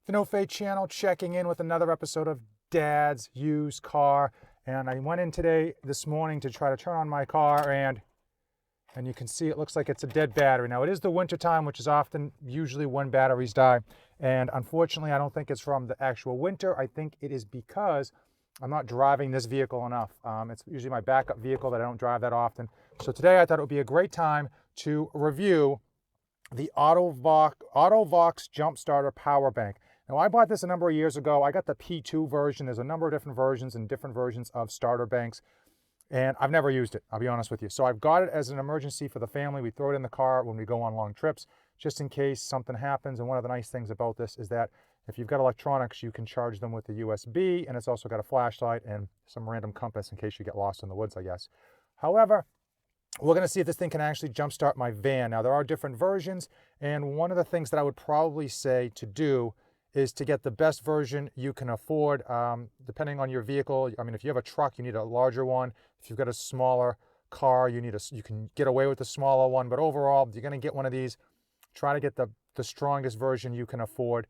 The No Fate channel, checking in with another episode of Dad's Used Car. And I went in this morning to try to turn on my car, and you can see it looks like it's a dead battery. Now, it is the winter time, which is usually when batteries die. And unfortunately, I don't think it's from the actual winter. I think it is because I'm not driving this vehicle enough. It's usually my backup vehicle that I don't drive that often. So today I thought it would be a great time to review the Autovox Jumpstarter Power Bank. Now, I bought this a number of years ago. I got the P2 version. There's a number of different versions and different versions of starter banks, and I've never used it, I'll be honest with you. So I've got it as an emergency for the family. We throw it in the car when we go on long trips, just in case something happens. And one of the nice things about this is that if you've got electronics, you can charge them with the USB, and it's also got a flashlight and some random compass in case you get lost in the woods, I guess. However, we're going to see if this thing can actually jumpstart my van. Now, there are different versions, and one of the things that I would probably say to do is to get the best version you can afford, depending on your vehicle. I mean, if you have a truck, you need a larger one. If you've got a smaller car, you can get away with the smaller one. But overall, you're going to get one of these. Try to get the strongest version you can afford,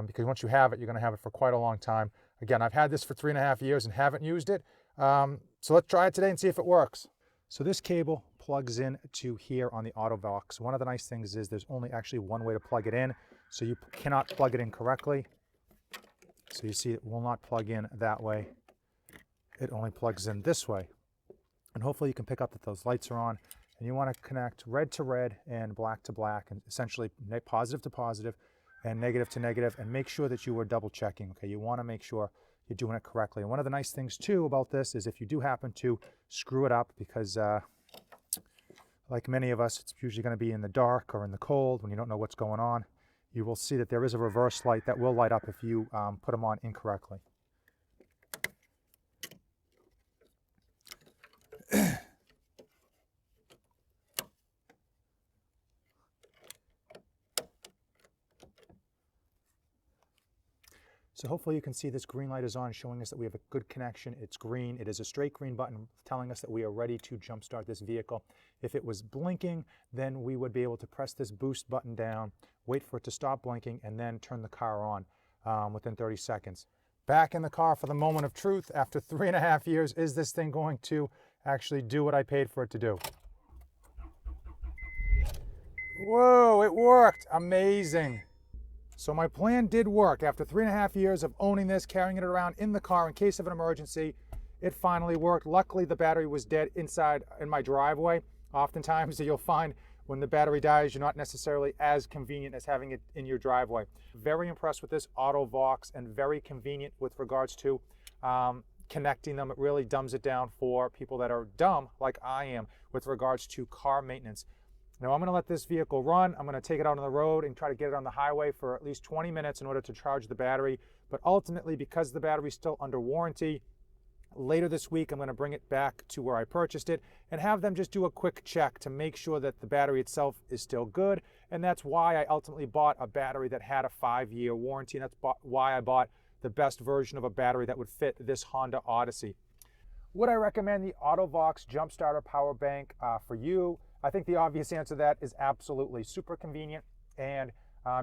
because once you have it, you're going to have it for quite a long time. Again, I've had this for 3.5 years and haven't used it. So let's try it today and see if it works. So this cable plugs in to here on the Autovox. One of the nice things is there's only actually one way to plug it in, so you cannot plug it in correctly. So you see it will not plug in that way. It only plugs in this way. And hopefully you can pick up that those lights are on. And you want to connect red to red and black to black, and essentially positive to positive and negative to negative, and make sure that you are double checking. Okay, you want to make sure you're doing it correctly. And one of the nice things too about this is if you do happen to screw it up, because like many of us, it's usually going to be in the dark or in the cold when you don't know what's going on, you will see that there is a reverse light that will light up if you put them on incorrectly. So hopefully you can see this green light is on, showing us that we have a good connection. It's green. It is a straight green button telling us that we are ready to jumpstart this vehicle. If it was blinking, then we would be able to press this boost button down, wait for it to stop blinking, and then turn the car on within 30 seconds. Back in the car for the moment of truth. After 3.5 years, is this thing going to actually do what I paid for it to do? Whoa, it worked. Amazing. So my plan did work. After 3.5 years of owning this, carrying it around in the car in case of an emergency, it finally worked. Luckily, the battery was dead inside in my driveway. Oftentimes, you'll find when the battery dies, you're not necessarily as convenient as having it in your driveway. Very impressed with this Autovox, and very convenient with regards to connecting them. It really dumbs it down for people that are dumb, like I am, with regards to car maintenance. Now, I'm going to let this vehicle run. I'm going to take it out on the road and try to get it on the highway for at least 20 minutes in order to charge the battery. But ultimately, because the battery is still under warranty, later this week, I'm going to bring it back to where I purchased it and have them just do a quick check to make sure that the battery itself is still good. And that's why I ultimately bought a battery that had a 5-year warranty. And that's why I bought the best version of a battery that would fit this Honda Odyssey. Would I recommend the Autovox Jumpstarter Power Bank for you? I think the obvious answer to that is absolutely. Super convenient, and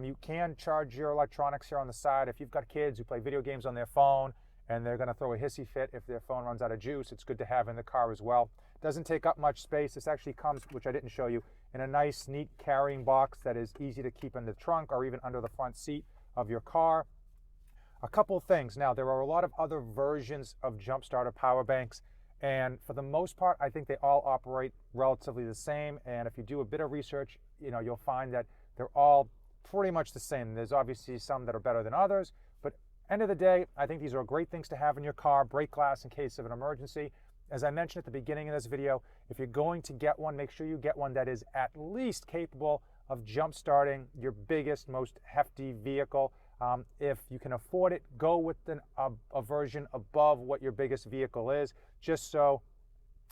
you can charge your electronics here on the side. If you've got kids who play video games on their phone and they're going to throw a hissy fit if their phone runs out of juice, it's good to have in the car as well. Doesn't take up much space. This actually comes, which I didn't show you, in a nice, neat carrying box that is easy to keep in the trunk or even under the front seat of your car. A couple of things. Now, there are a lot of other versions of Jumpstarter power banks, and for the most part, I think they all operate relatively the same. And if you do a bit of research, you'll find that they're all pretty much the same. There's obviously some that are better than others, but end of the day, I think these are great things to have in your car. Break glass in case of an emergency. As I mentioned at the beginning of this video, if you're going to get one, make sure you get one that is at least capable of jump-starting your biggest, most hefty vehicle. If you can afford it, go with a version above what your biggest vehicle is, just so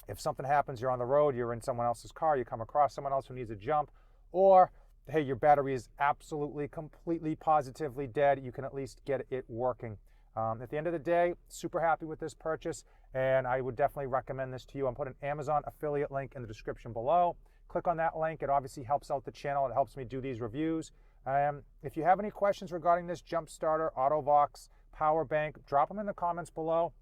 if something happens, you're on the road, you're in someone else's car, you come across someone else who needs a jump, or hey, your battery is absolutely, completely, positively dead, you can at least get it working. At the end of the day, super happy with this purchase, and I would definitely recommend this to you. I'm putting an Amazon affiliate link in the description below. Click on that link. It obviously helps out the channel. It helps me do these reviews. If you have any questions regarding this Jumpstarter, AutoVox, power bank, drop them in the comments below.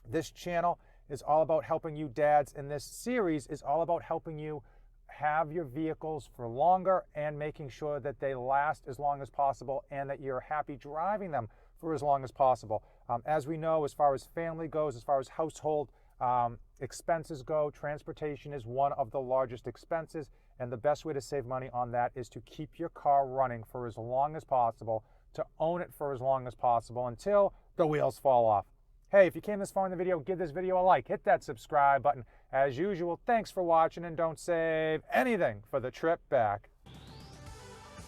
This channel is all about helping you dads, and this series is all about helping you have your vehicles for longer and making sure that they last as long as possible and that you're happy driving them for as long as possible. As we know, as far as family goes, as far as household expenses go, transportation is one of the largest expenses, and the best way to save money on that is to keep your car running for as long as possible, to own it for as long as possible until the wheels fall off. Hey, if you came this far in the video, give this video a like, hit that subscribe button. As usual, thanks for watching, and don't save anything for the trip back.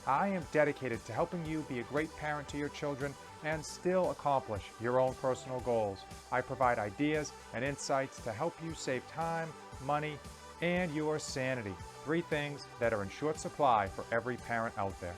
I am dedicated to helping you be a great parent to your children and still accomplish your own personal goals. I provide ideas and insights to help you save time, money, and your sanity. 3 things that are in short supply for every parent out there.